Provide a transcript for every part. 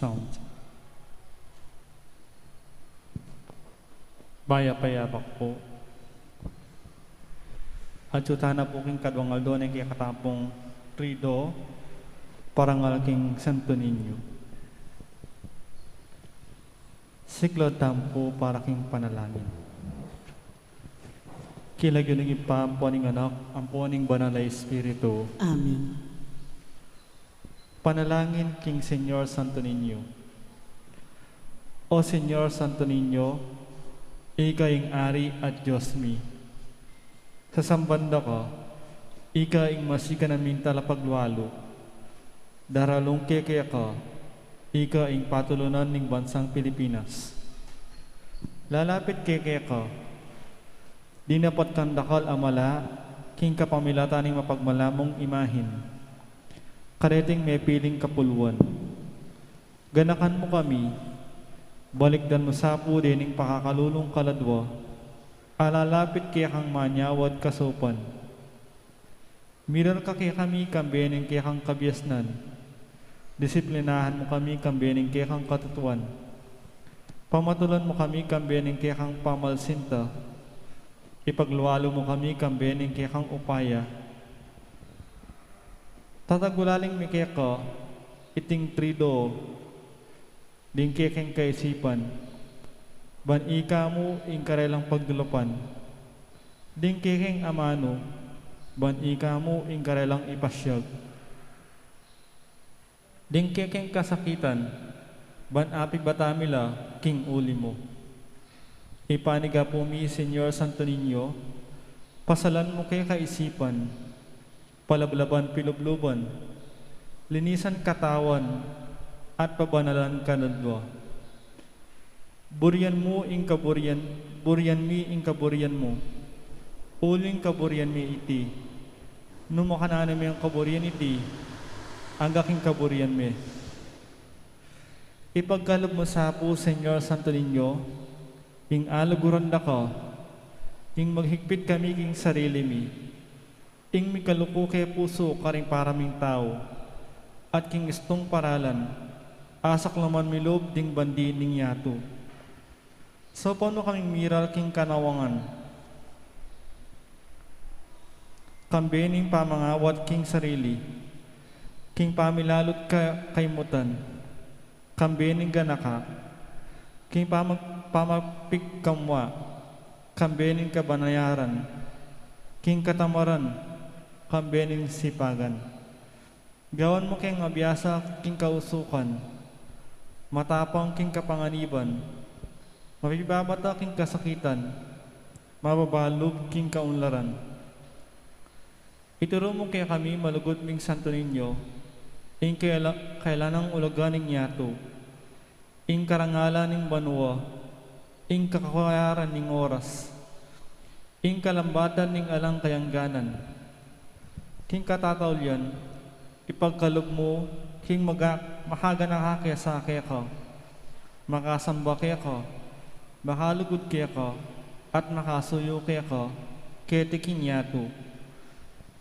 sound. Baya-payapak po. At yutana po king kadwangal doon ay katapong trido parangal king Santo Niño. Siklod tampo para king panalangin. Kilag yun ng ipampuaning anak, ang puaning banal na Espiritu. Amen. Panalangin king Señor Santo Niño. O Señor Santo Niño, ika ing ari at Diyos mi. Sa sambanda ka, ika ing masika namin talapaglualo. Daralong kekaya ka, ika ing patulunan ng bansang Pilipinas. Lalapit kekaya ka, di napat kandakal amala, king kapamilata ning mapagmalamong imahin. Kareting may piling kapuluan. Ganakan mo kami, balikdan mo sa po din ng pakakalulong kaladwa, alalapit kaya kang manyawad kasupan. Miral ka kaya kami kambening kaya kang kabiasnan, disiplinahan mo kami kambening kaya kang katutuan. Pamatulan mo kami kambening kaya kang pamalsinta, ipagluwalo mo kami kambening kaya kang upaya. Tatagulaling mi kaya ka, iting trido, ding kaya kang kaisipan, ban ika mo ing karelang pagdulupan, ding kaya kang amano, ban ika mo ing karelang ipasyag, ding kaya kang kasakitan, ban api batamila king uli mo. Ipaniga po mi, Señor Santo Niño, pasalan mo kaya kaisipan, palablaban pilubluban, linisan katawan, at pabanalan kanadwa. Buryan mo ing kaburyan, buryan mi ing kaburyan mo, uling kaburyan mi iti, numakanana mi ang kaburyan iti, ang aking kaburyan mi. Ipagkalog mo sa po, Señor Santo Niño, ing alaguran na ka, ing maghigpit kami king sarili mi, ing mikaluko kay puso karing paraming tao, at king istong paralan, asak laman milob ding bandi ning yato. So paano kaming miral king kanawangan, kambening pamangawat king sarili, king pamilalot ka kaymutan, kambening ganaka, king pamagpigkamwa, kambening kabanayaran, king katamaran, kambening sipagan. Gawan mo keng abiyasa king kausukan, matapang king kapanganiban, mapibabata king kasakitan, mababalog king kaunlaran. Ituro mo kaya kami malugod ming Santo Niño, ing kailanang ulagan ning yato, ing karangalan ning banwa, ing kakayaran ning oras, ing kalambatan ning alang kayangganan, king katatawlyan, ipagkalog mo, king mahaga na kaya sa kaya ka, makasamba kaya ka, makalugod kaya ka, at makasuyo kaya ka, kaya tiking yato.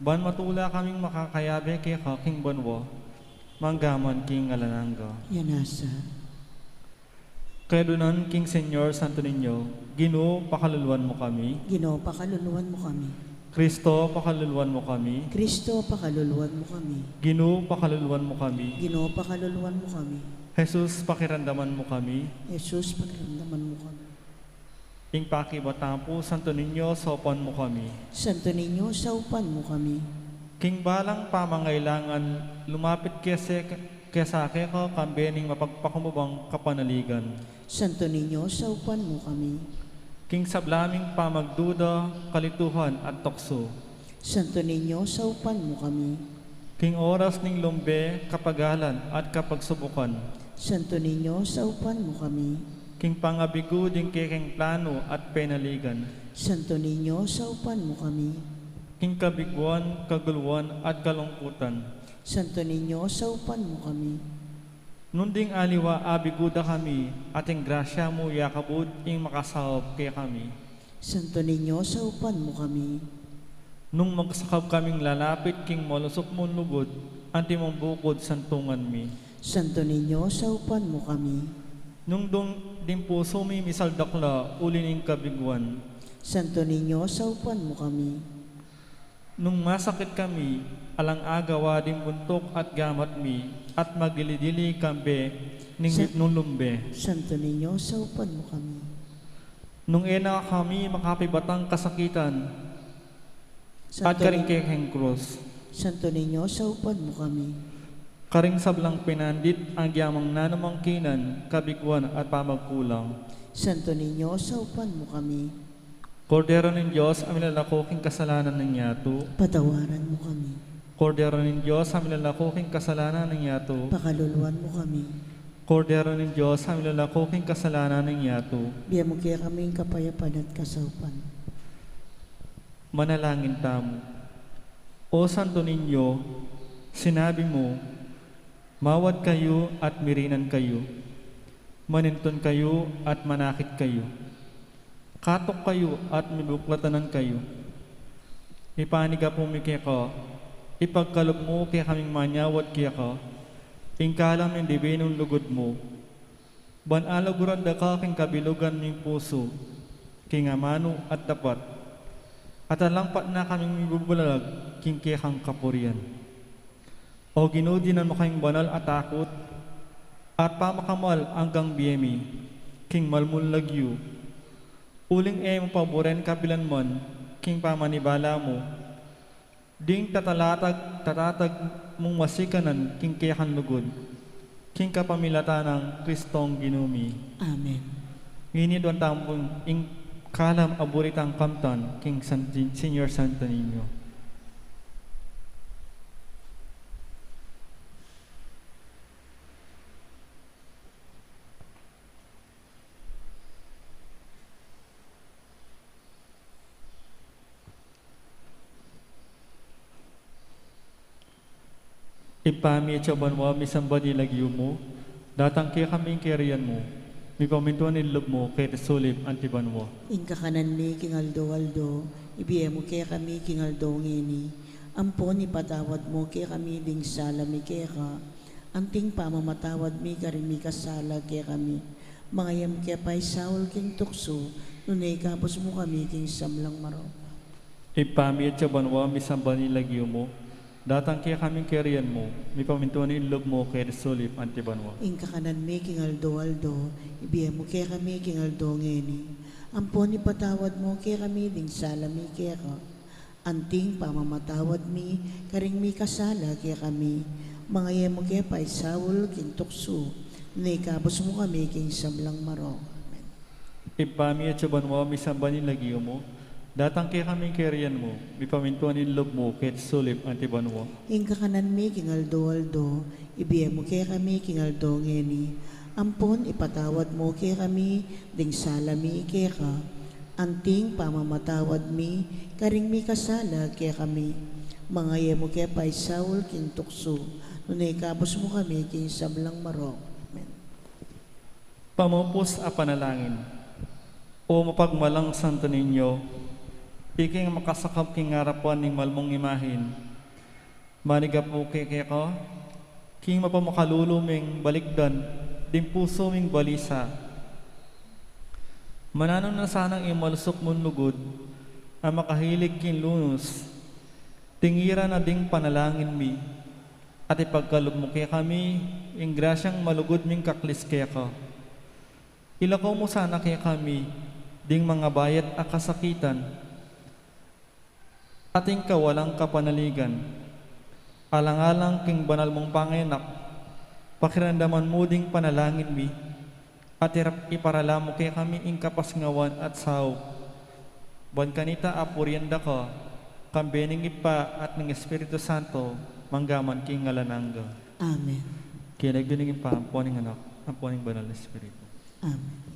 Ban matula kaming makakayabe kaya ka, king banwa, manggaman king alananga. Yanasa. Kaya doon king Señor Santo Niño, Ginoo, pakaluluan mo kami. Ginoo, pakaluluwan mo kami. Kristo, pakaluluan mo kami. Kristo, pakaluluwan mo kami. Ginoo, pakaluluan mo kami. Ginoo, pakaluluwan mo kami. Jesus, pakiramdaman mo kami. Jesus, pakiramdaman mo kami. Ing pakibatampo, Santo Niño, sopan mo kami. Santo Niño, saupan mo kami. King balang pamangailangan, lumapit kesa ko, kambening mapagpakumubang kapanaligan. Santo Niño, saupan mo kami. King sablaming pamagduda, kalituhan at tukso. Santo Niño, saupan mo kami. King oras ning lumbe, kapagalan at kapagsubukan. Santo Niño, saupan mo kami. King pangabigo ding kekeng plano at penaligan. Santo Niño, saupan mo kami. King kabiguan, kaguluhan at kalungkutan. Santo Niño, saupan mo kami. Nunding aliwa abiguda kami, ating grasya mo yakabud ing makasahop kaya kami. Santo Niño, saupan mo kami. Nung magsakab kaming lalapit king malusok mong lugod, anti mong bukod santungan mi. Santo Niño, saupan mo kami. Nung din puso mi misaldakla, ulining kabiguan. Santo Niño, saupan mo kami. Nung masakit kami, alang agawa din buntok at gamat mi, at magdilidili kambe, ning nulumbe. Santo Niño, saupan mo kami. Nung ena kami makapibatang kasakitan, at karing kekeng krus. Santo Niño, saupan mo kami. Karing sablang pinandit ang yamang nanamangkinan, kabiguan at pamagkulang. Santo Niño, saupan mo kami. Kordero ng Diyos, ang milalakoking kasalanan ng yato. Patawaran mo kami. Kordero ng Diyos, ang milalakoking kasalanan ng yato. Pakaluluan mo kami. Kordero ng Diyos, ang milalakoking kasalanan ng yato. Biyam mo kaya kaming kapayapaan at kasaupan. Manalangin tamo. O Santo Niño, sinabi mo, mawad kayo at mirinan kayo. Maninton kayo at manakit kayo. Katok kayo at mibuklatanan kayo. Ipaniga po mi kaya ka, ipagkalob mo kaya kaming manyawat kaya ka, ingkalam ng dibinong lugod mo. Banalaguran da ka king kabilugan ming puso, king amano at dapat. At alangpat na kaming mibubulag, king kaya kang kapurian. O ginudinan mo kayong banal at takot, at pamakamal hanggang biyemi, king malmulagyo. Uling mo paboren kapilan mon, king pamanibala mo. Ding tatatag mong masikanan, king kayakan lugod. King kapamilata ng Kristong ginumi. Amen. Nginid ang tampong ing kalam aburitang kamtan, king Senior Santo Niño. Ipami at saban mo, misamba nilagyo mo, datang kaya kaming kerian mo, may pamintuan nilog mo, kaya sulip antiban mo. Ingka kanan mi kingaldo-aldo, ibiya mo kaya kami kingaldo ngini. Ampon ipatawad mo kaya kami ding sala mi kaya ka. Anting pamamatawad mi karin mi kasala kaya kami. Mga yam kaya pa'y saul king tukso, nunay kapos mo kami king samlang maro. Ipami at saban mo, misamba nilagyo mo, datang kaya kaming kerian mo, may pamintuan nilog mo, kaya sulip antiban mo. Ingka kanan mi kingaldo-aldo, ibiya mo kaya kami kingaldo ngini. Ampon ipatawad mo kaya kami ding sala mi kaya ka. Anting pamamatawad mi, karing mi kasala kaya kami. Mga yemo kaya pa'y sawol king tukso, naikabos mo kami king sablang maro. Amen. Ipami at saban mo, misamba nilagyo mo, datang kaya kaming kerian mo, may pamintuan nilog mo, kaya sulip antiban mo. Ingka kanan mi kingaldo-aldo, ibiya mo kaya kami kingaldo ngeni. Ampon ipatawad mo kaya kami, ding sala mi kaya ka. Anting pamamatawad mi, karing mi kasala kaya kami. Mga yemo kaya pa'y sawol king tukso, nunay kapos mo kami king sablang maro. Amen. Pamupos a panalangin. O mapagmalang Santo Niño, iking makasakap king harapan ning malmong imahin. Maniga po kaya ko, king mapamakaduluming balikdan, din puso ming balisa. Mananong na sanang imalusok mong lugod, ang makahilig king lunos, tingira na ding panalangin mi, at ipagkalob mo kaya kami, ing grasyang malugod ming kaklis kaya ka. Ilakaw mo sana kaya kami, ding mga bayat at kasakitan, ating kawalang kapanaligan, alang-alang king banal mong pangenak, pakiramdaman mo ding panalangin mi, at iparala mo kaya kami ing kapasngawan at saw. Ban kanita apurianda ka, kambening ipa at ng Espiritu Santo, manggaman king ngalanangga. Amen. Kaya nagduningin pa ang puning anak, ang puning banal na Espiritu. Amen.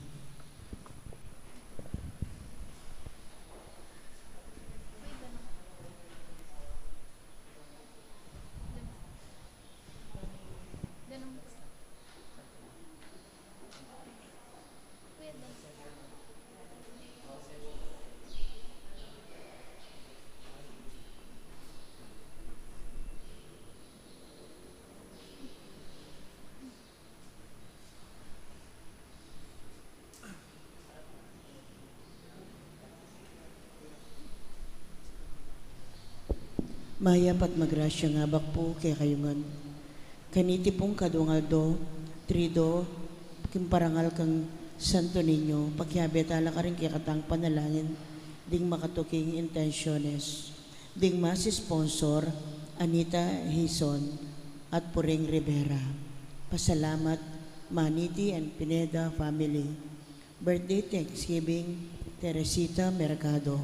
Maya pat magrasya nga bakpo kay kayungan. Kaniti pong kadungaldo, trido, kimparangal kang Santo Niño, pagkiabetala ka rin kay katang panalangin, ding makatuking intensyones, ding mas sponsor, Anita Hison at Puring Rivera. Pasalamat, Maniti and Pineda family. Birthday Thanksgiving, Teresita Mercado.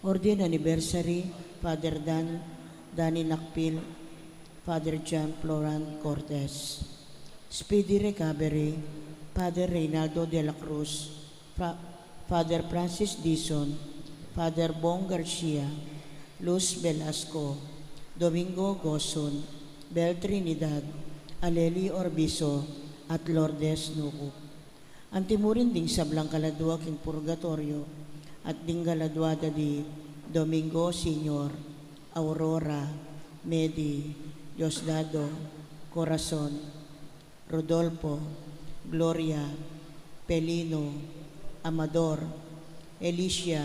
Ordain Anniversary, Father Danny Nakpil, Father John Floran Cortez. Speedy Recovery, Father Reynaldo de la Cruz, Father Francis Dizon, Father Bong Garcia, Luz Velasco, Domingo Goson, Bel Trinidad, Aleli Orbizo, at Lourdes Nukup. Antimurin ding sablang kaladwa king purgatorio at ding galadwada di Domingo Senior, Aurora, Medi, Diosdado, Corazon, Rodolfo, Gloria, Pelino, Amador, Elicia,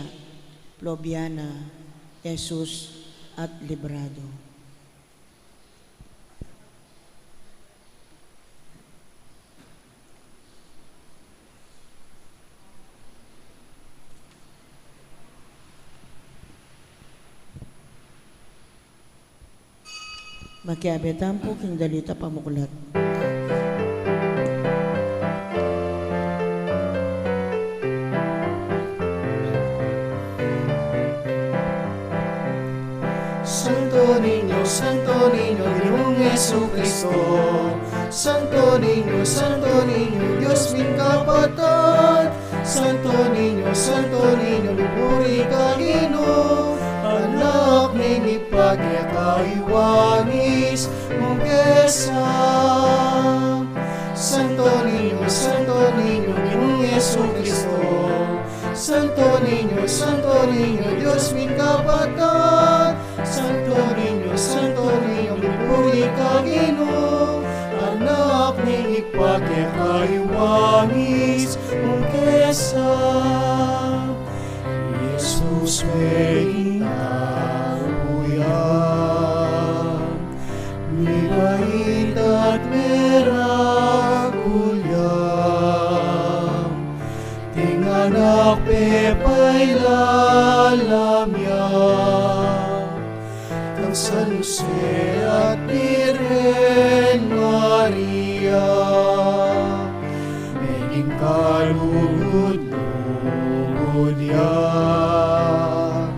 Plobiana, Jesus, at Librado. Makiabetan po king dalita pamuklat. Santo Niño, Ginoong Jesucristo. Santo Niño, Diyos ming kapatid. Santo Niño, lupuri ka Ginoo. Anak ning ipagkakaiwanis mong kesam. Santo Niño, Ginoong Jesucristo. Santo Niño, Diyos ming kapatid. Santo Niño, lupuri ka Ginoo. Anak ning ipagkakaiwanis mong kesam. Jesus may inauyan, mibait at meragulyan. Tinganak pepay lalamyan, kang San Jose at Virgen Maria. Naging kalugod-lugod yan,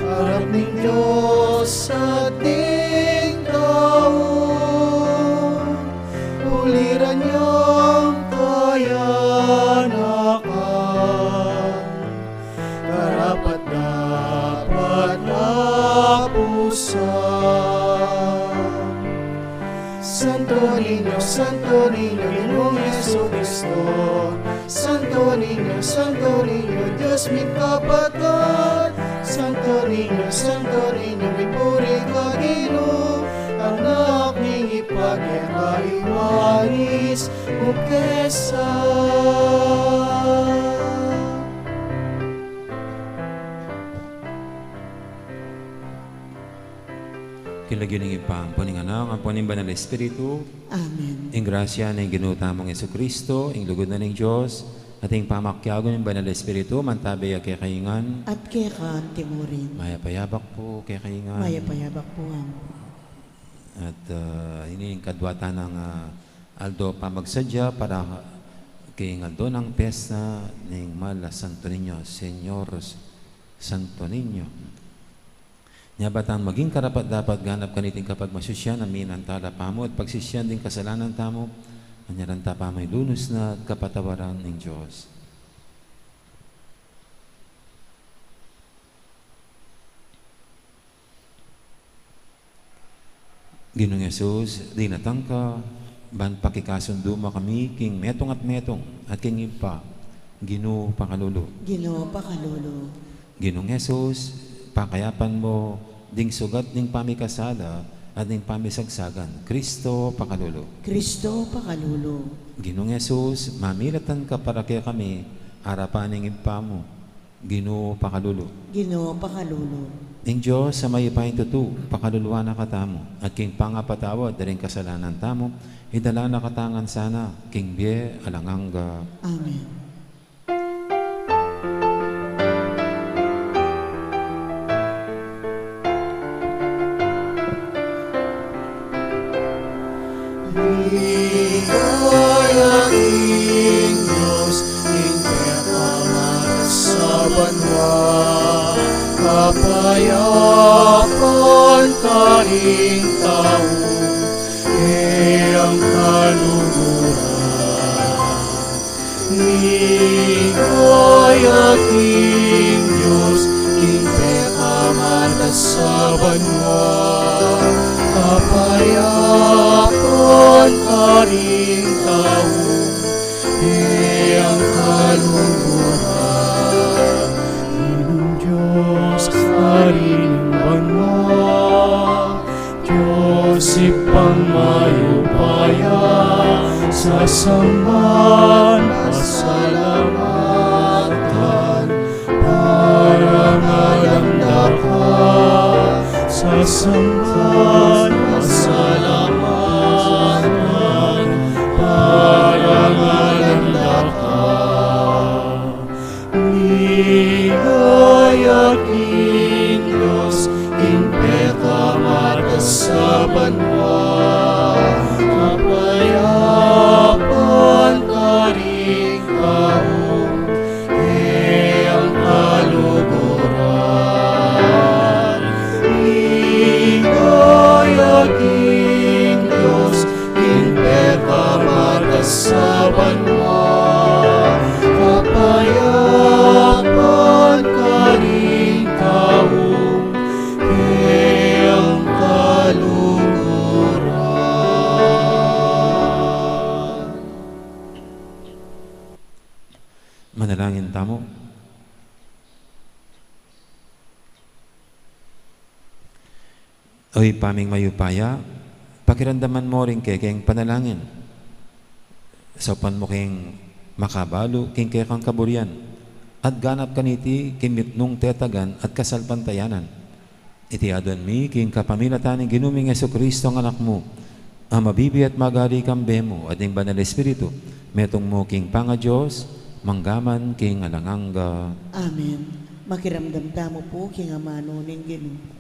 harap ng Diyos sa ating tao. Uliran niyang kayanakan, karapat-dapat apusan. Santo Niño, Ginoong Jesucristo. Santo Niño, Diyos ming kapatid. Santo Niño, lupuri ka Ginoo. Anak ning ipagkakaiwanis mong kesam. Kilagyo ng ipampo ng anak, ang puning banal na Espiritu, Amen. ang grasya ng ginutamong Yesu Kristo, ang lugod na ng Diyos, at ang pamakyago ng banal na Espiritu, mantabay kay kaingan, At kaya ka timurin. mayapayabak po kay kaingan, Mayapayabak po ang at ini ang kadwata ng Aldo pamagsadya para kay Aldo ng pesta ng Mala Santo Niño, Señor Santo Niño. Nya batang maging karapat dapat ganap kaniting kapag masusyan amin ang tala pamo at pagsisyan din kasalanan tamo anyaran tapa may lunos na at kapatawaran ng Diyos. Ginoong Yesus, di natangka, ban pakikasundo mo kami king metong at king ipa, Ginoo pakalulu. Ginoo pakalulu. Ginoong Yesus, pakayapan mo ding sugat ding pamikasala at ding pamisagsagan. Kristo pakalulu. Kristo pakalulu. Ginoong Yesus, mamilatan ka para kaya kami, harapan ng impa mo. Ginoo pakalulu. Ginoo pakalulu. Ing Diyos sa may ipahing tutu, pakaluluwa na katamo, at king pangapatawad, daring kasalanan tamo, idala na katangan sana, king bie alanganga. Amen. Ligayang Diyos, ipinakaman sa banwa, kapayapan karing tao, iyang kaluguran. Ligayang Diyos, ipinakaman sa banwa, kapayapan karing tao, iyang kaluluran. Ginong Diyos, harining banwa, Diyos ipangmayupaya, sa samban pasalamatan, parang alamda ka, sa samban pasalamatan, parang alamda ka. Ligaya king Diyos, impeka mata sa banwa, kapayapan karing kaong, iyang kaluguran. Ligaya king Diyos, impeka mata sa banwa, kapayapan karing kaong, iyang kaluguran. Manalangin tamo. Oy paming mayupaya, pakiramdaman mo rin keng panalangin. Sopan mo keng makabalo, king kang kaburian, at ganap kaniti kimitnong tetagan at kasalpantayanan. Iti adon mi king kapamilataning ginuming Jesucristo ang anak mo, ang mabibi at magali kang bemo at yung banal Espiritu, metong mo king panga Diyos, manggaman king alanganga. Amen. Makiramdam tamo po king amano ning Ginoo.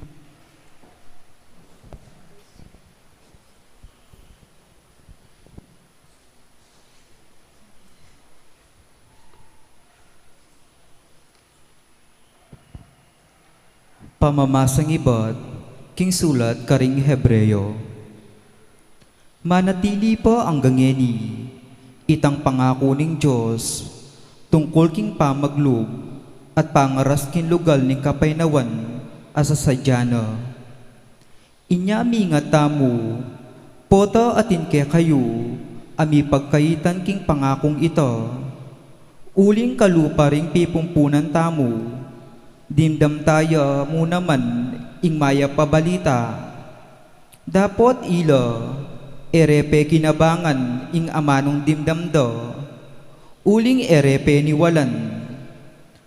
Pamamasang ibat, king sulat karing Hebreyo. Manatili po ang gangeni, itang pangako ning Diyos, tungkol king pamaglub, at pangaras king lugal ning kapaynawan, asa sadyana. Inyami nga tamo, poto atin ke kayo, ami pagkaitan king pangakong ito, uling kalupa ring pipumpunan tamo, dimdam tayo mo naman ing maya pabalita. Dapot ila, erepe kinabangan ing amanong dimdam do, uling erepe niwalan.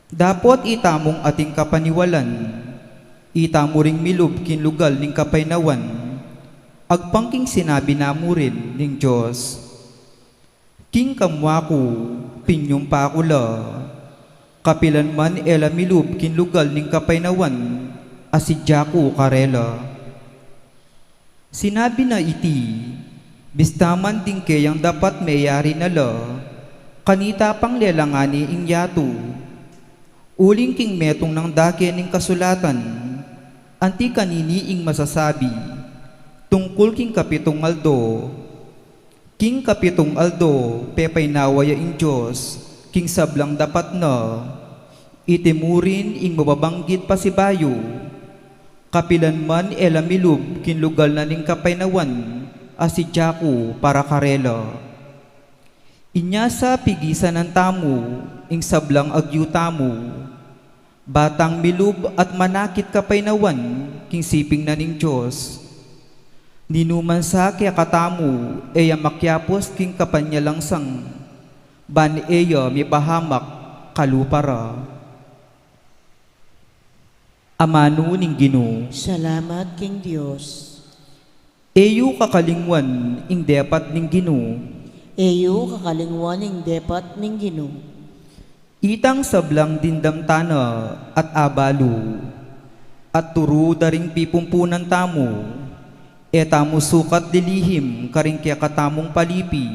Dapot itamong ating kapaniwalan, itamo ring milub kinlugal ning kapaynawan, agpangking sinabi na mo rin ning Diyos. King kamwaku, pinyong pakula, kapilan man ela milub kinlugal ning kapaynawan, asidyaku karela. Sinabi na iti, bistaman din kayang dapat mayari nala, kanita pang lelangani ing yatu, uling king metong ng dake ning kasulatan, anti kanini ing masasabi, tungkol king kapitong aldo, king kapitong aldo, pepay nawaya ing Diyos, king sablang dapat na, itimurin ing mababanggit pa si bayo, kapilan man ela milub kinlugal na ning kapaynawan, asidyaku para karela. Inya sa pigisan ng tamo, ing sablang agyu tamo, batang milub at manakit kapaynawan, king siping na ning Diyos. Ninuman sa kaya katamo, eya makyapos king kapanyalangsang, ban eya mi pahamak kalupara. Amano ning Ginoo. Salamat king Dios. Eyo kakalingwan ing depat ning Ginoo. Eyo kakalingwan ing depat ning Ginoo. Itang sablang dindamtana at abalo, at turu daring pipumpunan tamo, etamo sukat dilihim karing kaya katamong palipi,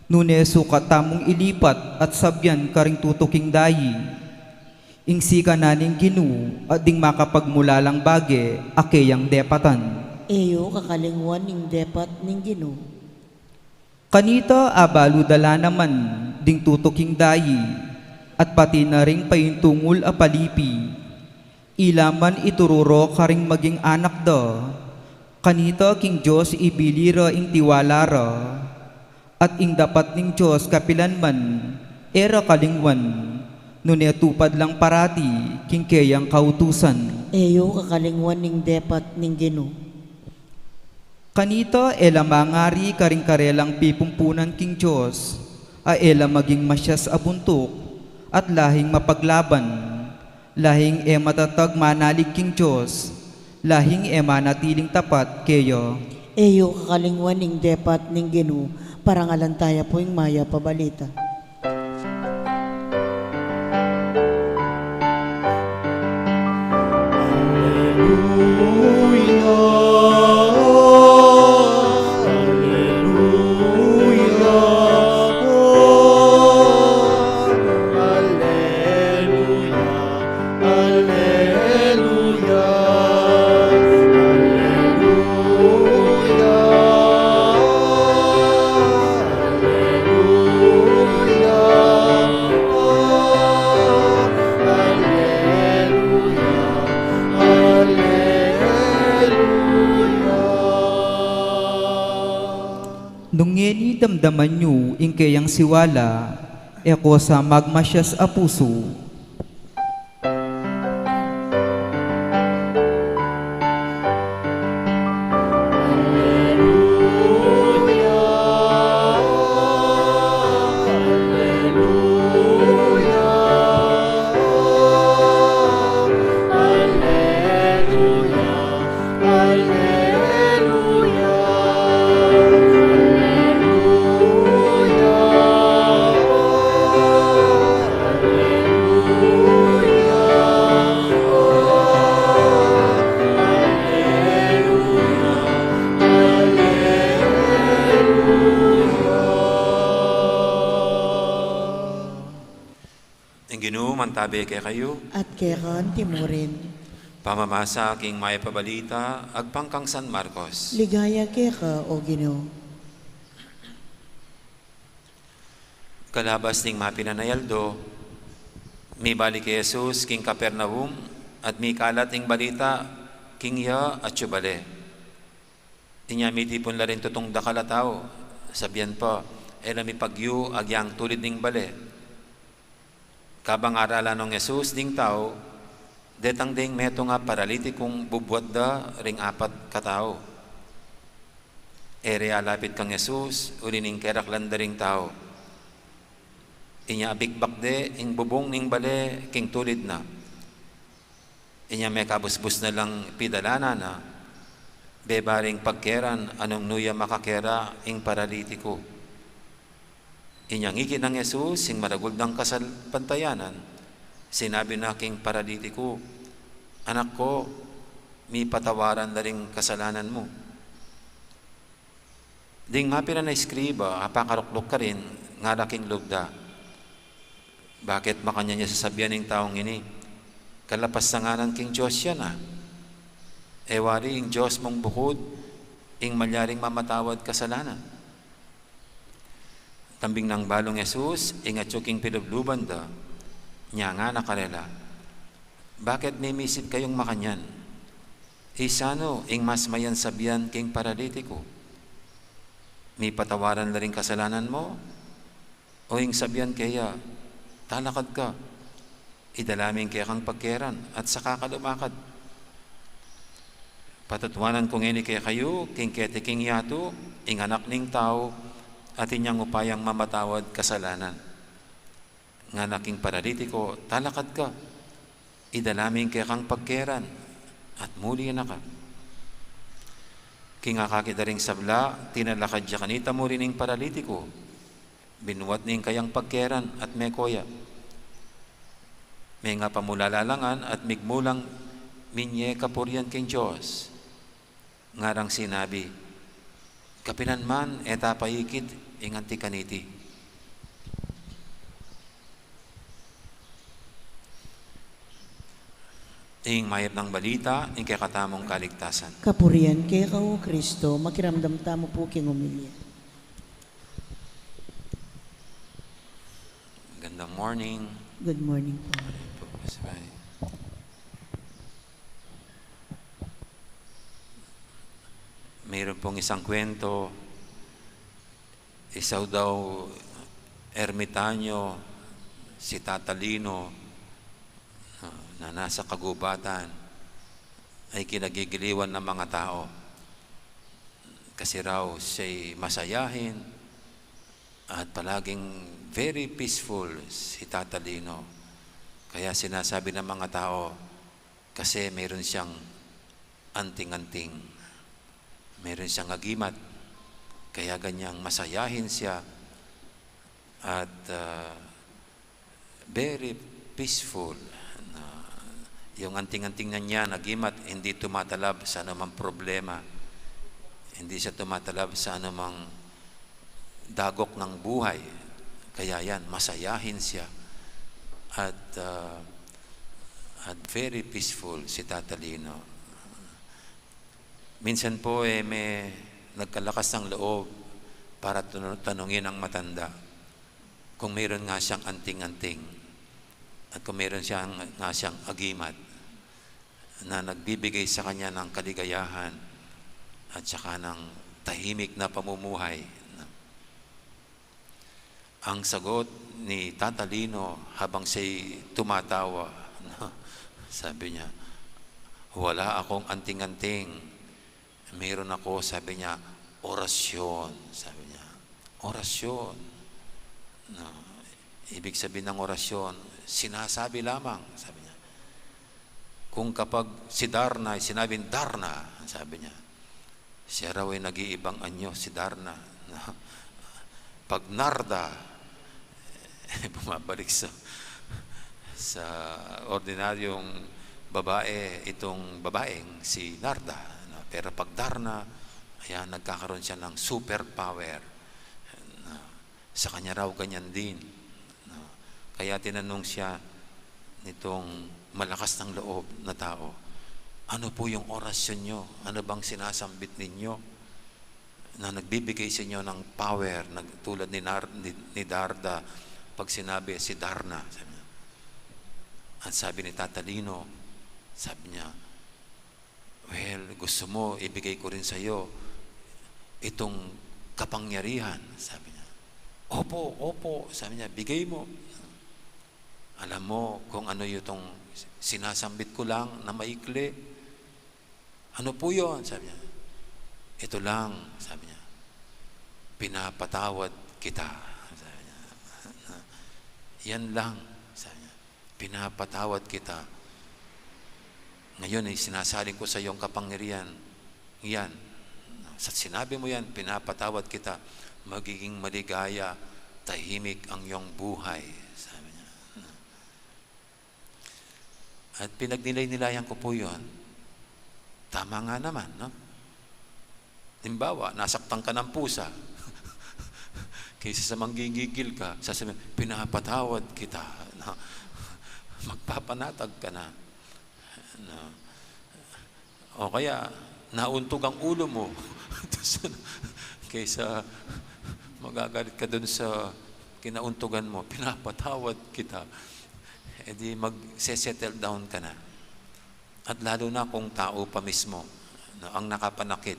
nune sukat tamong ilipat at sabyan karing tutuking dayi, ing sika naning Ginoo at ding makapagmulalang bage akeyang depatan. Eyo kakalingwan ing depat ning Ginoo. Kanita abalo dala naman ding tutuking dayi, at pati na ring payintungol a palipi, ilaman itururo karing maging anak da, kanita king Diyos ibilira ing tiwalara, at ing dapat ning Diyos kapilanman, era kalingwan, nune tupad lang parati king kayang kautusan. Eyo kakalingwan ning depat ning Ginoo. Kanita ela mangari karing karelang pipumpunan king Diyos, a ela maging masyas abuntok, at lahing mapaglaban, lahing matatag manalig king Diyos, lahing manatiling tapat keyo. Eyo kakalingwan ning depat ning Ginoo. Parangalan tayo po ing maya pabalita. Nung ngeni damdaman nyo ing kayang siwala, eko sa magmasyas a puso. Mantabi kay kayo, At keran timurin. pamamasa king may pabalita, agpangkang San Marcos. Ligaya keka o Ginoo. Kalabas ning mapinanayaldo, mi balik kay Jesus king Kapernaum, at mi kalat ing balita, king ya at syubale. Inya mi tipon la rin tutong dakalataw, sabihan pa, mi pagyu agyang tulid ning bale. Kabang aralan ng Jesus ding tao, detang ding meto nga paralitikong bubuat da ring apat katao. Ere alapit kang Jesus, ulining keraklan da ring tao. Inya abikbak de, ing bubong ning bale, king tulid na. Inya may kabusbus na lang pidalana na, bebaring pagkeran, anong nuya makakera, ing paralitiko. Inyang iki ng Jesus, sing maraguldang kasal pantayanan, sinabi na king paralitiko, anak ko, mi patawaran na ring kasalanan mo. Ding mapira na iskriba, apakaruklok ka rin, nga laking lugda. Bakit makanya niya sasabihan ng taong ini? Kalapas na nga ng king Diyos yan Ewari, ing Diyos mong bukod, ing malyaring mamatawad kasalanan. Kambing ng balong Jesus, ingat king pilubluban da, niya nga nakarela. Bakit may misip kayong makanyan? Isano, ing mas mayan sabihan king paralitiko? May patawaran na rin kasalanan mo? O ing sabihan kaya, talakad ka, idalamin kaya kang pagkeran at saka ka lumakad. Patatuanan kong ini kaya kayo, king kete king yato, ing anak ning tao, at inyang upayang mamatawad kasalanan. Nga naking paralitiko, talakad ka, idalamin kaya kang pagkeran, at muli na ka. Kingakakidaring sabla, tinalakad ya kanita mo rin ng paralitiko, binuwat ning kayang pagkeran at may koya. May nga pamulalalangan at migmulang minye kapuryan king Diyos. Ngarang sinabi, kapinan man eta paikit inganti kaniti. Ing mayap ng balita, ing kakatamong kaligtasan. Kapurian kay ka, O Kristo, makiramdam tamo po king umilya. Gandang morning. Good morning po. Sabay. Mayroon pong isang kwento, isaw daw ermitanyo, si Tatalino, na nasa kagubatan, ay kinagigiliwan ng mga tao. Kasi raw siya'y masayahin at palaging very peaceful si Tatalino. Kaya sinasabi ng mga tao, kasi meron siyang anting-anting, meron siyang agimat, kaya ganyang masayahin siya at very peaceful. Yung anting-anting na niya, nagimat, hindi tumatalab sa anumang problema. Hindi siya tumatalab sa anumang dagok ng buhay. Kaya yan, masayahin siya. At very peaceful si Tatalino. Minsan po may nagkalakas ng loob para tanungin ang matanda kung mayroon nga siyang anting-anting. At kung meron nga siyang agimat na nagbibigay sa kanya ng kaligayahan at saka ng tahimik na pamumuhay. Ang sagot ni Tatalino habang siya'y tumatawa, sabi niya, wala akong anting-anting. Meron ako, sabi niya, orasyon. Sabi niya, orasyon. Ibig sabihin ng orasyon, sinasabi lamang, sabi niya. Kung kapag si Darna ay sinabing Darna, sabi niya, siya raw ay nag-iibang anyo, si Darna. Pag Narda, bumabalik sa ordinaryong babae, itong babaeng si Narda. Pero pag Darna, ayan, nagkakaroon siya ng superpower. Sa kanya raw ganyan din. Kaya tinanong siya nitong malakas ng loob na tao, ano po yung orasyon nyo? Ano bang sinasambit ninyo na nagbibigay sa inyo ng power, tulad ni Darda, pag sinabi si Darna? Sabi niya. At sabi ni Tatalino, sabi niya, well, gusto mo, ibigay ko rin sa iyo itong kapangyarihan. Sabi niya, opo, sabi niya, bigay mo. Alam mo kung ano yung sinasambit ko lang na maikli? Ano po yun? Sabi niya. Ito lang, sabi niya. Pinapatawad kita. Sabi niya. Yan lang, sabi niya. Pinapatawad kita. Ngayon ay sinasaling ko sa iyong kapangyarihan. Yan. Sa sinabi mo yan, pinapatawad kita. Magiging maligaya, tahimik ang iyong buhay. At pinagnilay-nilayan ko po yun. Tama nga naman, no? Halimbawa, nasaktan ka ng pusa. Kaysa sa manggigigil ka, sasabihin, pinapatawad kita. No? Magpapanatag ka na. No? O kaya, nauntog ang ulo mo. Kaysa magagalit ka dun sa kinauntugan mo, pinapatawad kita. Edi mag-settle down ka na. At lalo na kung tao pa mismo, no, ang nakapanakit,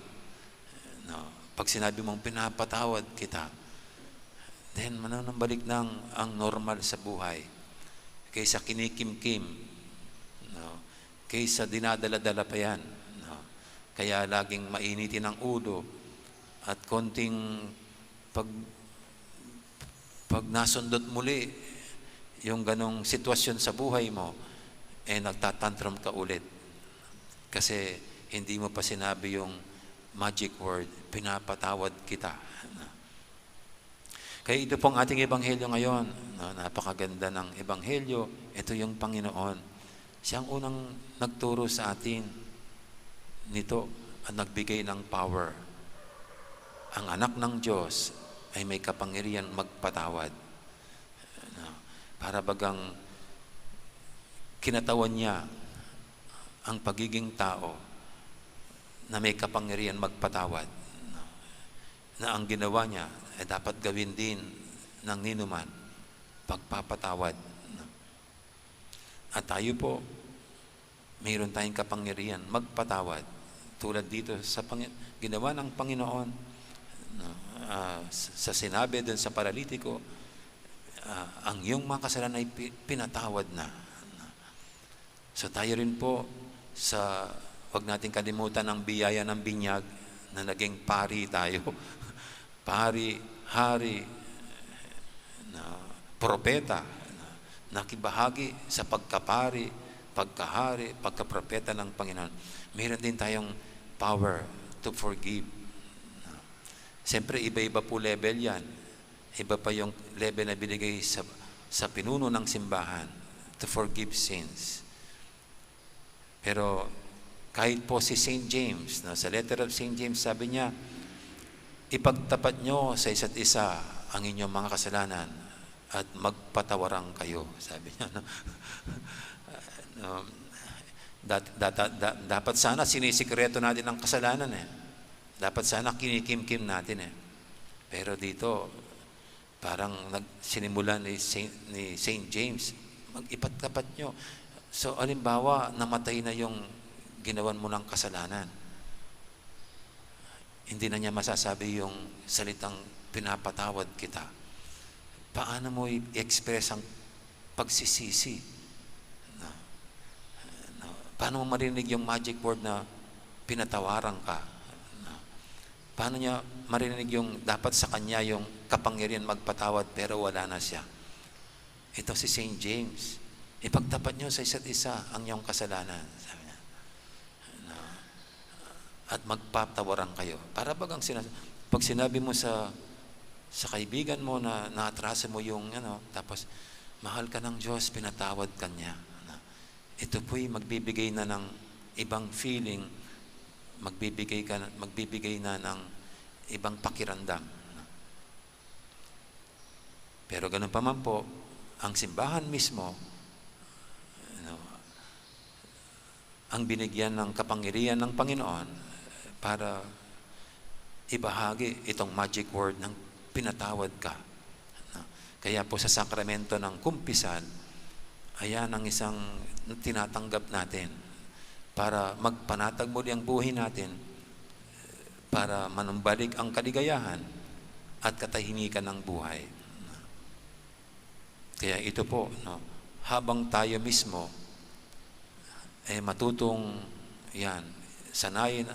no, pag sinabi mong pinapatawad kita, then mananambalik ng ang normal sa buhay. Kaysa kinikim-kim, no, kaysa dinadala-dala pa yan. No, kaya laging mainitin ang ulo at konting pag nasundot muli yung ganong sitwasyon sa buhay mo, nagtatantrum ka ulit. Kasi hindi mo pa sinabi yung magic word, pinapatawad kita. Kaya ito pong ating ebanghelyo ngayon, napakaganda ng ebanghelyo. Ito yung Panginoon. Siya ang unang nagturo sa atin nito at nagbigay ng power. Ang anak ng Diyos ay may kapangyarihan magpatawad. Para bagang kinatawan niya ang pagiging tao na may kapangyarihan magpatawad. Na ang ginawa niya ay dapat gawin din ng ninuman, pagpapatawad. At tayo po, mayroon tayong kapangyarihan magpatawad. Tulad dito sa ginawa ng Panginoon, sa sinabi dun sa paralitiko, ang iyong mga kasalanan ay pinatawad na. So tayo rin po, wag natin kalimutan ang biyaya ng binyag na naging pari tayo. Pari, hari, propeta, nakibahagi sa pagkapari, pagkahari, pagkapropeta ng Panginoon. Mayroon din tayong power to forgive. Siyempre, iba-iba po level yan. Iba pa yung level na binigay sa pinuno ng simbahan to forgive sins. Pero kahit po si St. James, sa letter of St. James, sabi niya, ipagtapat nyo sa isa't isa ang inyong mga kasalanan at magpatawaran kayo, sabi niya. Dapat sana sinisikreto natin ang kasalanan Dapat sana kinikimkim natin Pero dito, parang sinimulan ni St. James, mag-ipagtapat nyo. So, alimbawa, namatay na yung ginawan mo ng kasalanan. Hindi na niya masasabi yung salitang pinapatawad kita. Paano mo i-express ang pagsisisi? Paano mo marinig yung magic word na pinatawaran ka? Paano niya marinig yung dapat sa kanya yung kapangyarihan magpatawad pero wala na siya? Ito si St. James. Ipagtapat niyo sa isa't isa ang iyong kasalanan. Sabi niya. At magpatawaran kayo. Para bagang pag sinabi mo sa kaibigan mo na naatraso mo yung tapos mahal ka ng Diyos, pinatawad ka niya. Ito po'y magbibigay na ng ibang feeling, magbibigay na ng ibang pakiramdam. Pero ganun pa man po, ang simbahan mismo, ang binigyan ng kapangyarihan ng Panginoon para ibahagi itong magic word ng pinatawad ka. Kaya po sa sakramento ng kumpisal, ayan ang isang tinatanggap natin para magpanatag muli ang buhay natin, para manumbalik ang kaligayahan at katahimikan ng buhay. Kaya ito po, habang tayo mismo matutong sanayin,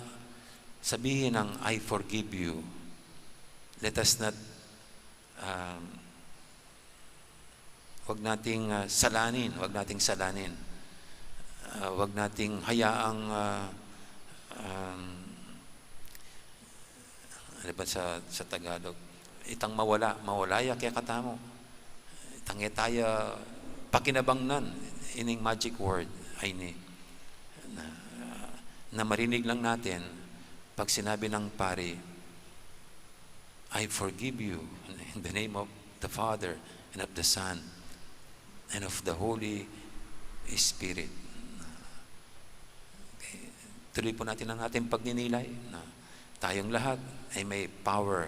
sabihin ng I forgive you. Let us not wag nating salanin, wag nating hayaang ano ba sa Tagalog, itang mawalaya kaya katamo, itang etaya pakinabangnan ining magic word ay na marinig lang natin pag sinabi ng pari, I forgive you in the name of the Father and of the Son and of the Holy Spirit. Okay. Tuloy po natin ang ating pagninilay na tayong lahat ay may power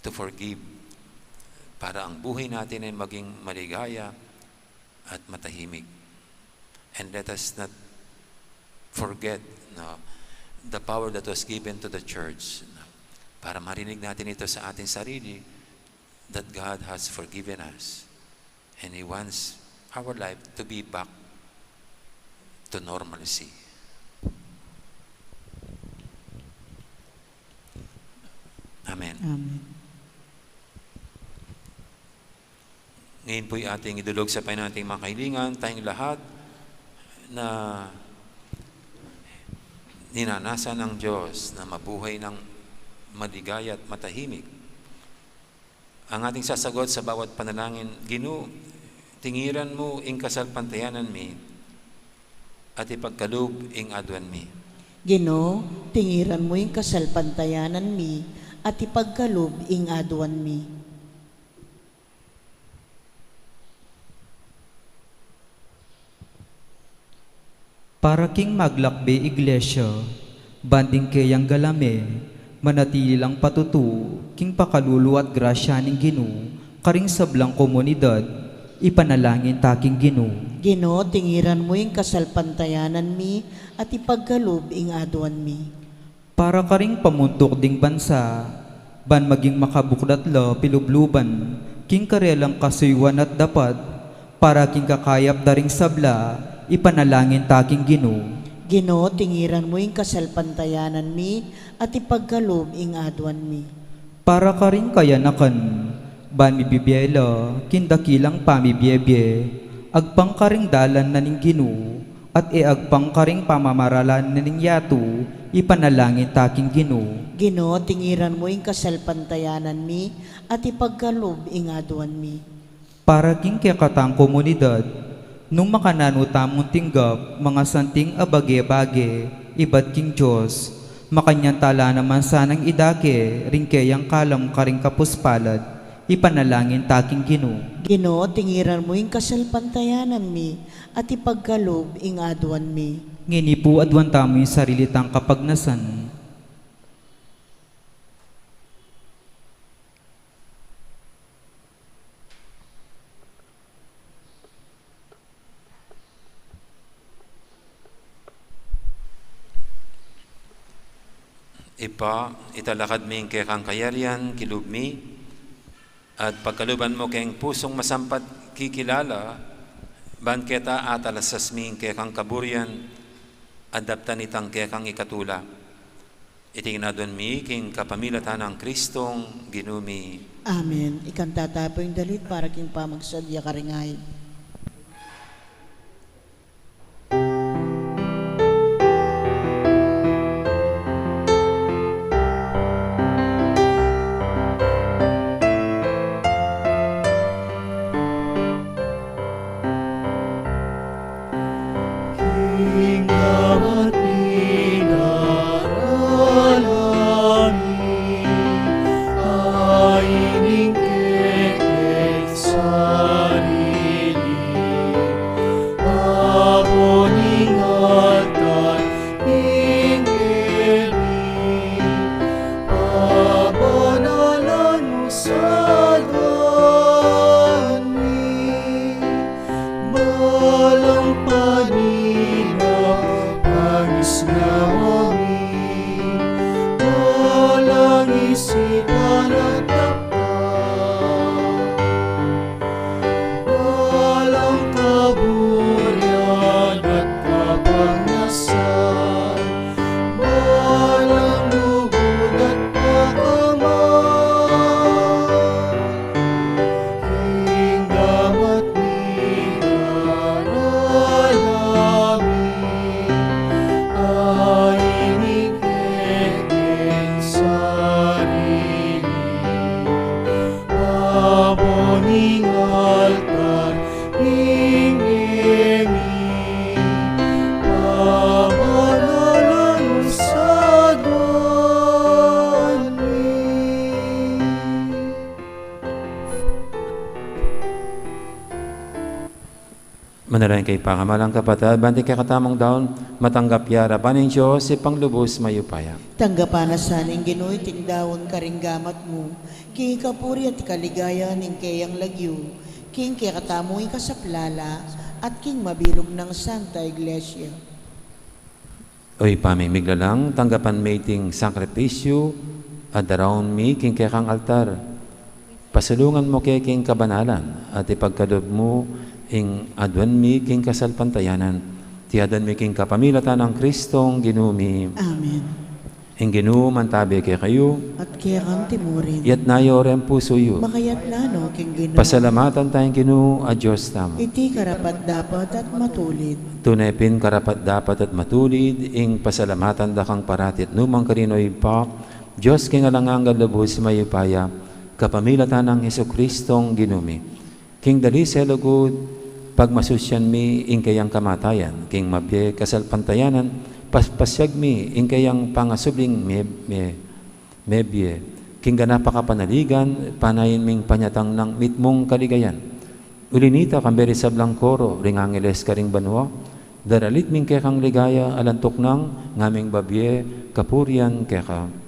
to forgive para ang buhay natin ay maging maligaya at matahimik. And let us not forget the power that was given to the church para marinig natin ito sa ating sarili, that God has forgiven us and He wants our life to be back to normalcy. Amen. Amen. Ngayon po'y ating idulog sa Panginoon ating mga kahilingan, tayong lahat na ninanasan ng Diyos na mabuhay ng maligaya at matahimik. Ang ating sasagot sa bawat panalangin, Ginoo, tingiran mo ing kasalpantayanan mi at ipagkaloob ing adwan mi. Ginoo, tingiran mo yung kasalpantayanan mi at ipagkalob ing aduan mi. Para king maglakbe iglesia, banding kayang galame, manatili lang patutu, king pakalulu at grasya ning Ginoo, karing sablang komunidad, ipanalangin taking Ginoo. Ginoo, tingiran mo yung kasalpantayanan mi at ipagkalob ing aduan mi. Para karing pamuntok ding bansa, ban maging makabukdatla pilubluban, king karelang kasuywan at dapat, para king kakayap daring sabla, ipanalangin taking Ginoo. Ginoo, tingiran mo yung kasalpantayanan mi at ipagkalob ing aduan mi. Para karing kayanakan, ban mibibiyela, kindakilang pamibiyebye, agpang karing dalan na ning Ginoo, at agpang karing pamamaralan na ning yatu, ipanalangin taking Ginoo. Ginoo, tingiran mo yung kasalpantayanan mi at ipagkalob ing aduan mi. Para king kakatang komunidad, nung makananutamong tinggap, mga santing abage-bage, iba't king Diyos, makanyang tala naman sanang idake, ring kayang kalam karing kapuspalad, ipanalangin taking Ginoo. Ginoo, tingiran mo yung kasalpantayanan mi at ipagkalob ing aduan mi. Ngini po adwan tamo yung sarilitang kapagnasan. Italakad mi kay kang kayarian, kilub mi, at pagkaluban mo kay pusong masampat kikilala, ban kita atalasas mi kay kang kaburian, adaptan itang kay kang ikatula. Itingnadon mi king kapamilatan ng Kristong ginumi. Amen. Ikanta tayo po yung dalit para king pamagsadya karingay. Manalangin kay pakamalang kapatid, banti kay katamong daon, matanggap yara, paning Diyos, ipanglubos mayupaya. Tanggapan na saning Ginooy tingdawon karinggamat mo, king kapuri at kaligaya ning kayang lagyo, king kayakatamoy kasaplala, at king mabilog ng Santa Iglesia. Oy pamimigla lang, tanggapan mating sakripisyo, at darawon mi king kang altar. Pasalungan mo kay king kabanalan, at ipagkadob mo ing adwan mi king kasalpantayanan, tiyadan mi king kapamilatan ng Kristong ginumi. Amen. Ing Ginoo mantabi kay kayo, at kayang timurin. yat nayo rin puso yu. Makayat lano king Ginoo. Pasalamatan tayong Ginoo a Diyos tamo. Iti karapat dapat at matulid. Tunepin karapat dapat at matulid, ing pasalamatan da kang paratit numang karinoy pa, Diyos king alangang galabos mayupaya, kapamilatan ng Heso Kristong ginumi. King dali selugod, pagmasusyan mi, ing kayang kamatayan, king mabye kasalpantayanan, paspasyag mi, ing kayang pangasubling mebye, king ganapa kapanaligan, panayin ming panyatang ng mitmong kaligayan. Ulinita kamberi sa Blancoro, ring Angeles karing banwa, daralit ming kekang ligaya, alantok ng ngaming babye, kapurian keka.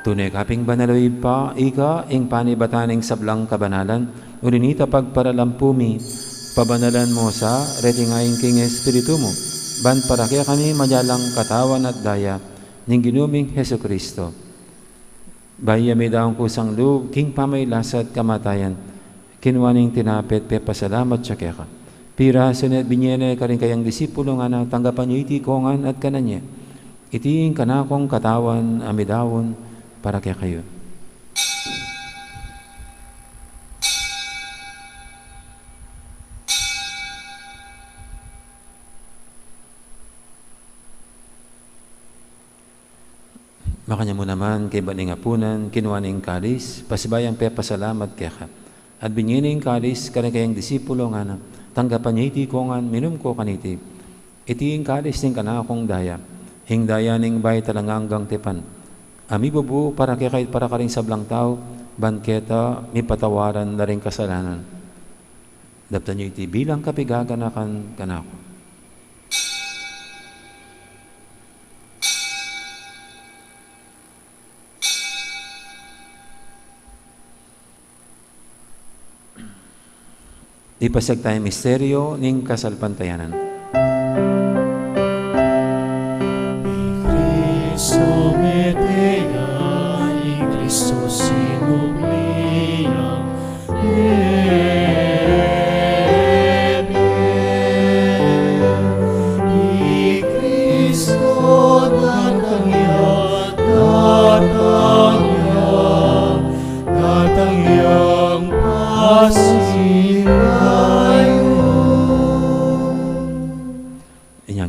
Tunay kaping banaloy pa, ika, ing panibataning sablang kabanalan, ulinita pagparalampumi, pabanalan mo sa retingaing king espiritu mo, ban para kaya kami mayalang katawan at daya, ning ginuming Heso Kristo. Baya may daong kusang loob, king pamaylasat kamatayan, kinwaning tinapit, pasalamat siya kaya ka. Pira, sunat binyene ka rin kayang disipulo nga na tanggapan niyo iti kongan at kananya. Itiing kanakong katawan, amidawon, para kaya kayo. Makanya mo naman kay baning apunan, kinuwaning kalis, pasibayang pasalamat kaya ka. At binyining kalis, kayang disipulo nga na, tanggapan niya iti kongan, minum ko kaniti. Itiing kalis ning kanakong daya, hing daya ning bay talanganggang tepan. Ami bubu para kahit para ka rin sablang tao, banketa, may patawaran na rin kasalanan. Daptan nyo iti bilang kapigaganakan kanako. Ipasag tayo misteryo ning kasalpantayanan. Cristo Medea, y Cristo Sinublia, y Cristo datang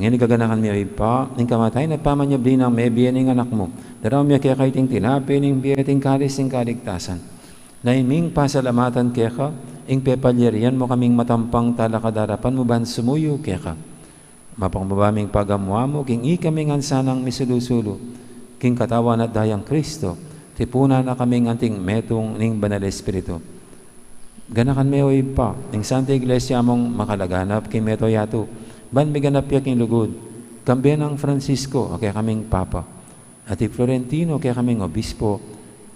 Inyang gaganakan mi ay pa, ning kamatay na pamanyabli ng may biya ning anak mo. Daraw mi kaya kaiting tinapi ning biya ting kalis ning kaligtasan. Naiming pasalamatan kaya ka, ing pepalyerian mo kaming matampang talakadarapan mo ban sumuyo kaya ka. Mapangbabaming pagamwa mo, king ikaming ansanang misulusulo, king katawan at dayang Kristo, tipuna na kaming anting metong ning banal espiritu. Ganakan mi ay pa, ning Santa Iglesia mong makalaganap king meto yato, ban may ganap yaking lugod, kambiyan ng Francisco, kaya kaming Papa, at Florentino, kaya kaming Obispo,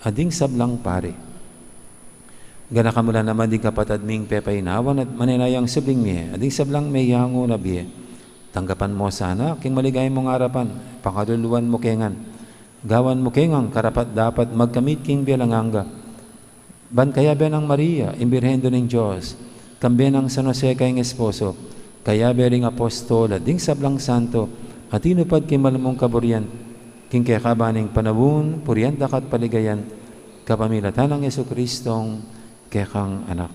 ading sablang pare. Gana kamula naman di kapatad ming pepainawan at maninayang subling miye, ading sablang may yango na biye. Tanggapan mo sana, king maligay mong harapan, pakaduluan mo kengan. Gawan mo kengang, karapat dapat magkamit king bialanganga. ban kaya ng Maria, imbirhendo ng Diyos, kambi ng San Jose kayong esposo, kaya bering apostol, at ding sablang santo, at inupad kay malamong kaburian, king kaya kabaning panabun, purian dakat paligayan, kapamilatan ng Yesu Kristong kekang anak.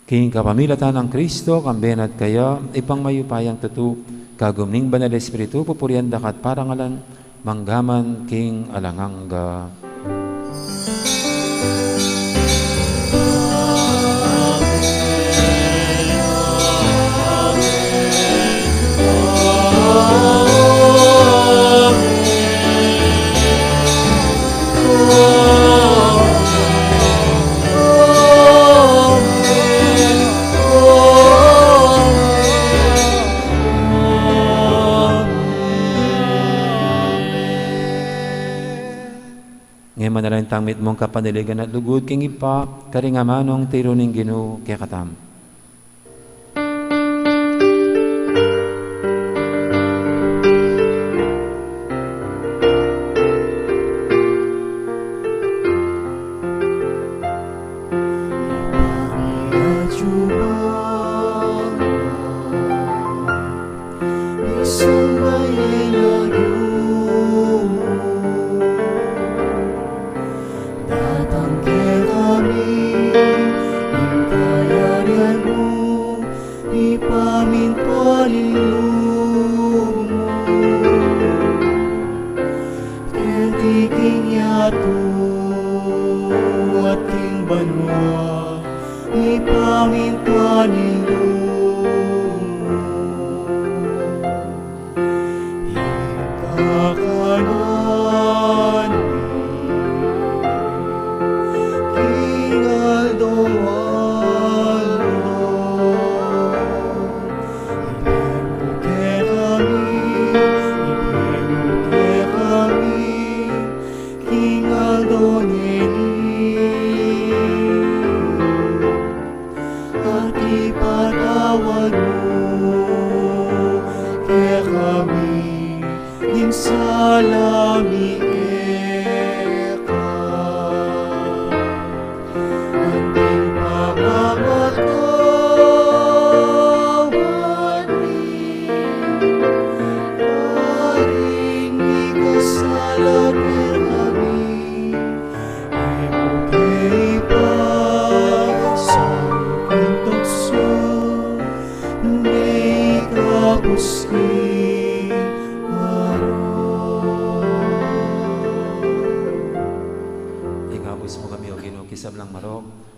King kapamilatan ng Kristo, kamben at kaya, ipang mayupayang tutu, kagumning banal Espiritu, pupurian dakat parangalan, manggaman king alangangga. Ngayon manalain tangmit mong kapaniligan at lugod king ipa, karingamanong tiro ning Ginoo kaya katam.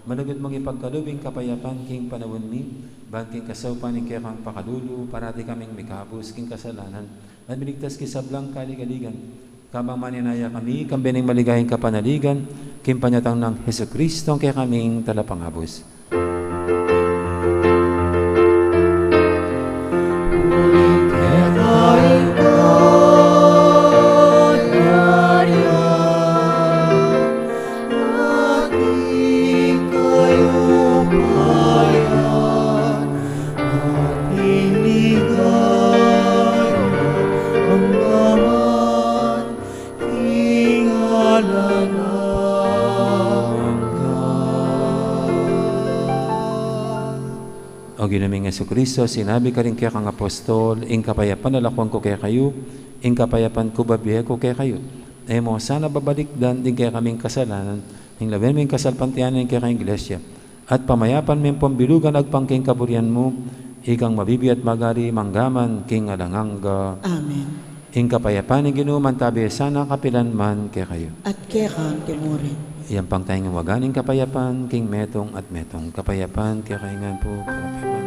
Managod mong ipagkalubing kapayapan king panawon mi, ban king kasawpan ing kekang pakalulu, parati kaming mikabus king kasalanan, at miligtas kisablang kaligaligan. Kamang maninaya kami, kambening maligayang kapanaligan, king panyatang ng Hesu Kristo, kaya kaming talapangabos. O ginaming Yesu Kristo, sinabi ka rin kaya kang apostol, ing kapayapan nalakwang ko kaya kayo, ing kapayapan ko babihe ko kaya kayo. E mo, sana babalikdan din kaya kaming kasalanan, ing labi naming kasalpantianan kaya kayong iglesia. At pamayapan min pambilugan agpangking kaburian mo, ikang mabibi at magari manggaman king alangangga. Amen. Ing kapayapan ni Ginoo man tabi sana kapilan man kaya kayo. At kaya kang timurin. Iyan pang tayong waganing kapayapan, king metong at metong. Kapayapan, kaya kaingan po, kapayapan.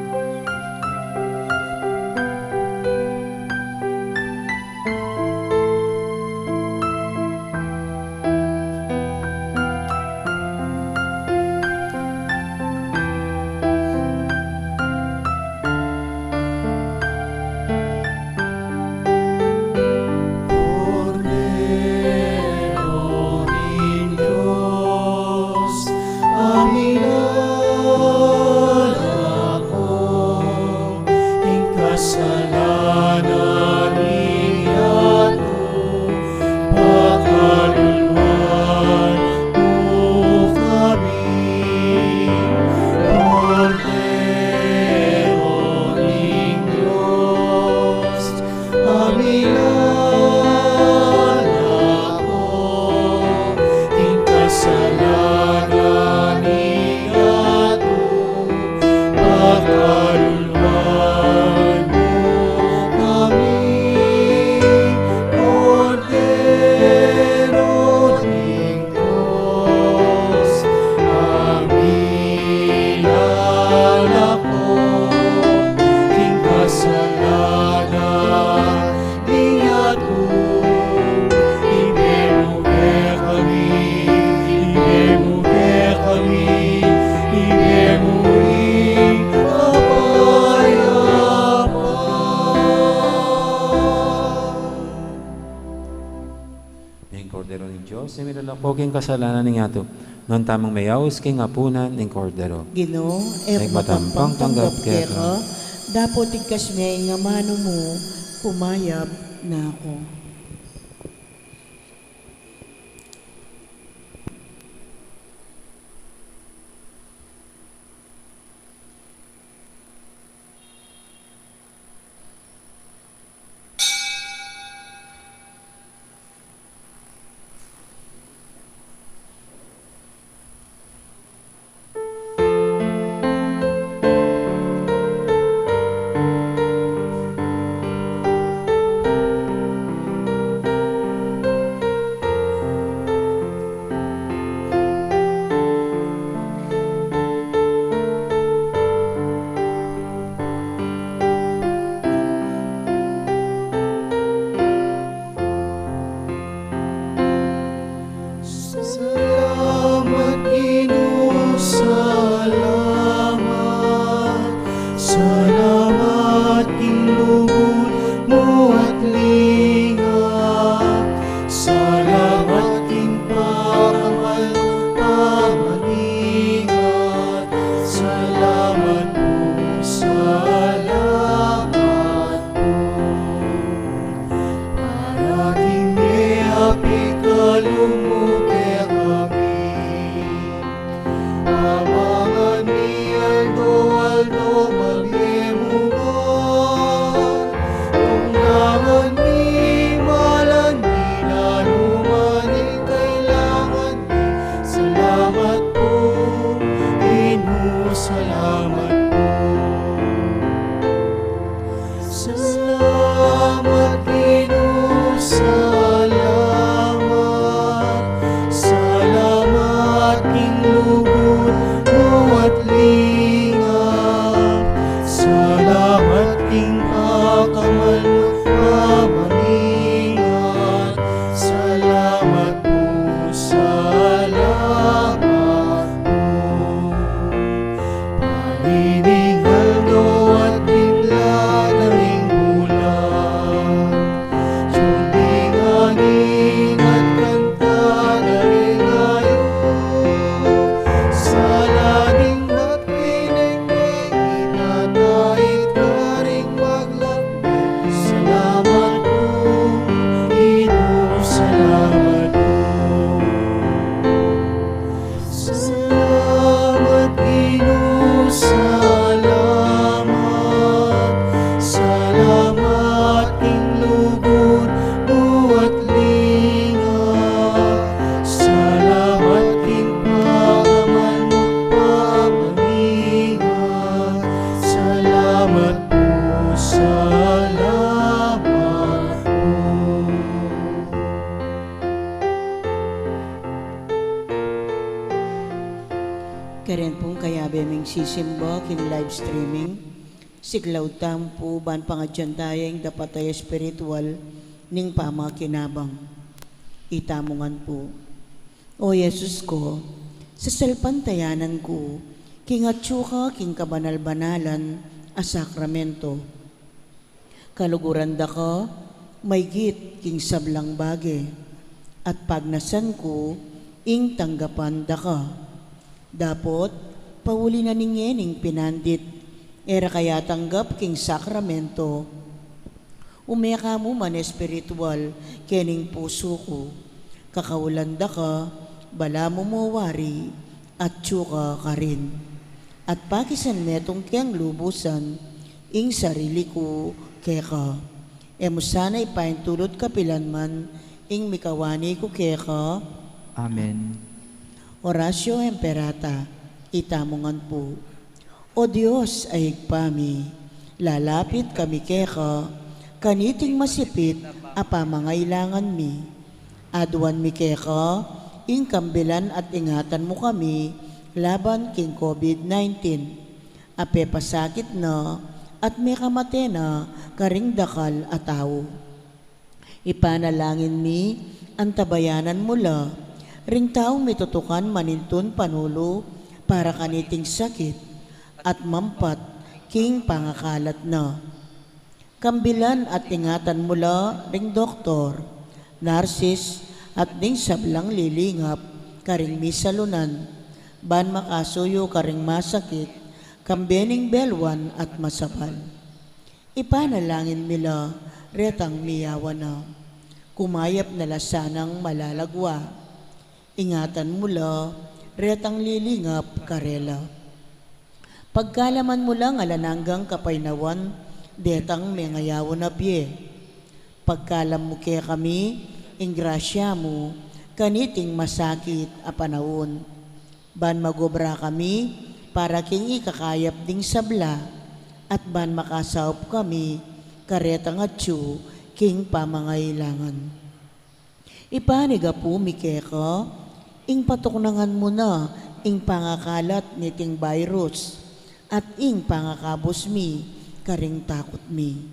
Ako Ning Kordero ng Diyos, ay milalapoking kasalanan ng ato. Non tamang mayaws king apunan ng Kordero. Ginoo, Matampang tanggap keka. Dapat ikas may nga mano mo, pumayap na ako. Salamat, Ginoo, salamat. Salamat, Ginugol mo at lingat. Salamat, King pakamal pamaningat. Salamat po, salamat po. Para king may apikalumuke kami. Amangan ni Aldo magyemugan. Kung naman ni malan ni nanuman ni kailangan ni. Salamat po, Ginoo, salamat po. Salamat, Ginoo, salamat. Salamat, King lugod mo at lingat. Salamat, King pakamal mo pamaningat. Salamat po, salamat po. Paniningal do at bigla na ring bulan. Tubig angin at kanta na rin ngayon. Sa langing ba't pinagpingin at kahit ka ring maglakbay. Salamat po, Ginoo, salamat po. Salamat, Ginoo, salamat. Salamat, King lugod mo at lingat. Salamat, King pakamal mo pamaningat. Salamat po, salamat po. Karen pong kayabe ming sisimba kin live streaming. Siglaw tampo ban pangadyan tayong dapat tayo spiritual ning pamakinabang. Itamungan po. O Yesus ko, sa salpantayanan ko, kingatsu ka king kabanal-banalan a sakramento. Kaluguran da ka, may git king sablang bage. At pagnasan ko, ing tanggapan da ka. Dapot, pauli na ningening pinandit, era kaya tanggap king sakramento. Umeka mo man espiritual, kening puso ko. Kakawalanda ka, bala mo mawari, at tsuka ka rin. At pakisan metong kiyang lubusan, ing sarili ko keka. Emo sana ipaintulot kapilanman, ing mikawani ko keka. Amen. Orasyo Emperata, itamungan po. O Diyos ay higpami, lalapit kami keka, kaniting masipit, apa mangailangan mi. Aduan mi keka, ing kambilan at ingatan mo kami, laban king COVID-19. Ape pasakit na, at may kamate na, karing dakal at tao. Ipanalangin mi, ang tabayanan mula, ring taong mitutukan manintun panulo para kaniting sakit at mampat king pangakalat na. Kambilan at ingatan mula ring doktor, narsis at ding sablang lilingap, karing misalunan, ban makasuyo karing masakit, kambening belwan at masapal. Ipanalangin mila, retang miyawa na, kumayap na lasanang malalagwa. Ingatan mula, retang lilingap karela. Pagkalaman mo lang alananggang kapainawan, detang may ngayaw na pie. Pagkalam mo kaya kami, ingrasya mo, kaniting masakit a panahon. Ban magobra kami, para king ikakayap ding sabla, at ban makasaup kami, karetang atsu, king pamangailangan. Ipaniga po mikeka, ing patuknangan mo na, ing pangakalat niting virus, at ing pangakabos mi, karing takot mi.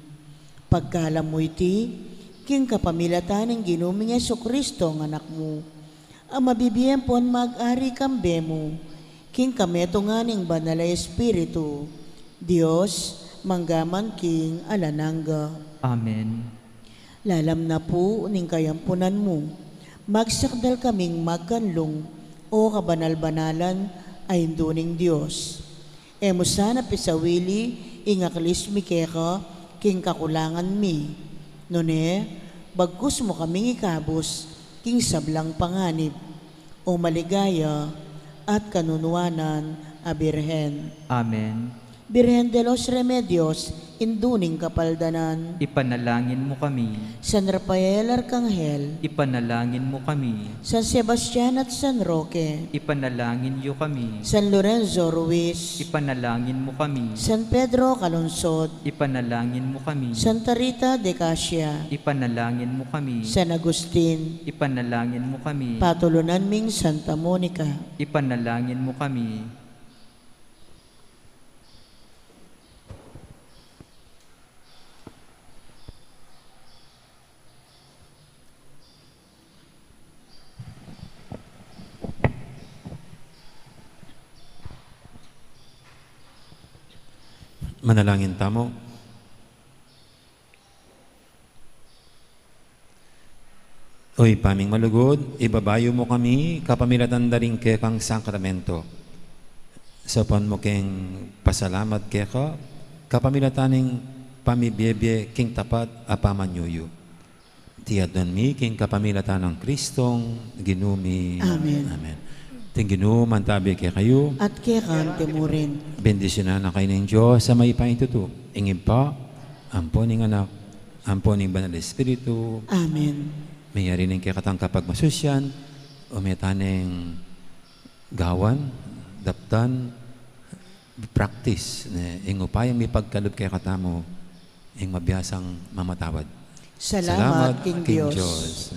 Pagkalam mo iti, king kapamilatan ng ginuming Jesucristo ng anak mo, ang mabibiyempon mag-ari kambe mo, king kameto nga ning banal na Espiritu, Diyos, manggaman king alanangga. Amen. Lalam na po ning kayampunan mo, magsakdal kaming magkanlong o kabanal-banalan ay duning Diyos. Emo sana pisawili, ingaklis mi keka, king kakulangan mi. Nune, bagkus mo kaming ikabos, king sablang panganib, o maligaya at kanunuanan a Birhen. Amen. Birhen de los Remedios, induning kapaldanan, Ipanalangin mo kami. San Rafael Arcangel, Ipanalangin mo kami. San Sebastian at San Roque, Ipanalangin niyo kami. San Lorenzo Ruiz, Ipanalangin mo kami. San Pedro Calonsod, Ipanalangin mo kami. Santa Rita de Casia, Ipanalangin mo kami. San Agustin, Ipanalangin mo kami. Patulunan ming Santa Monica, Ipanalangin mo kami. Manalangin tamo. Oy, paming malugod, ibabayo mo kami, kapamilatan da rin ke kang sakramento. Sa pan mo keng pasalamat ke ka, kapamilataning pamibiyebye king tapat apamanyuyo. Tiyadon mi king kapamilatan ng Kristong ginumi. Amen. Amen. Ting ginuman tabi ke kayo. at kekan temurin. Bendisyonan na kayo ng Diyos sa may paituto. Ingin pa, ampon ng anak, ampon ng banal na Espiritu, Amen. mayari ng kikatang kapag masusyan, o may taneng gawan, daptan, practice, ing upayang may pagkalub kay katamo, ing mabiyasang mamatawad. Salamat, King Diyos.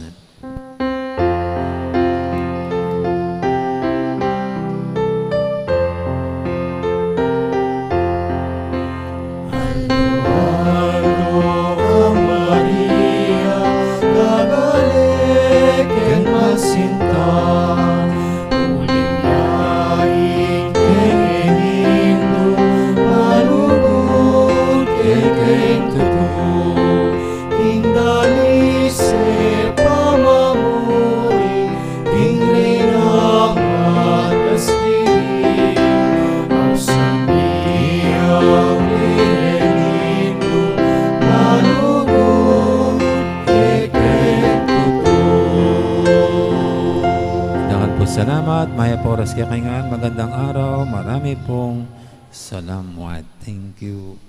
Salamat, Maya Poras Kakingan. Magandang araw. Marami pong salamat. Thank you.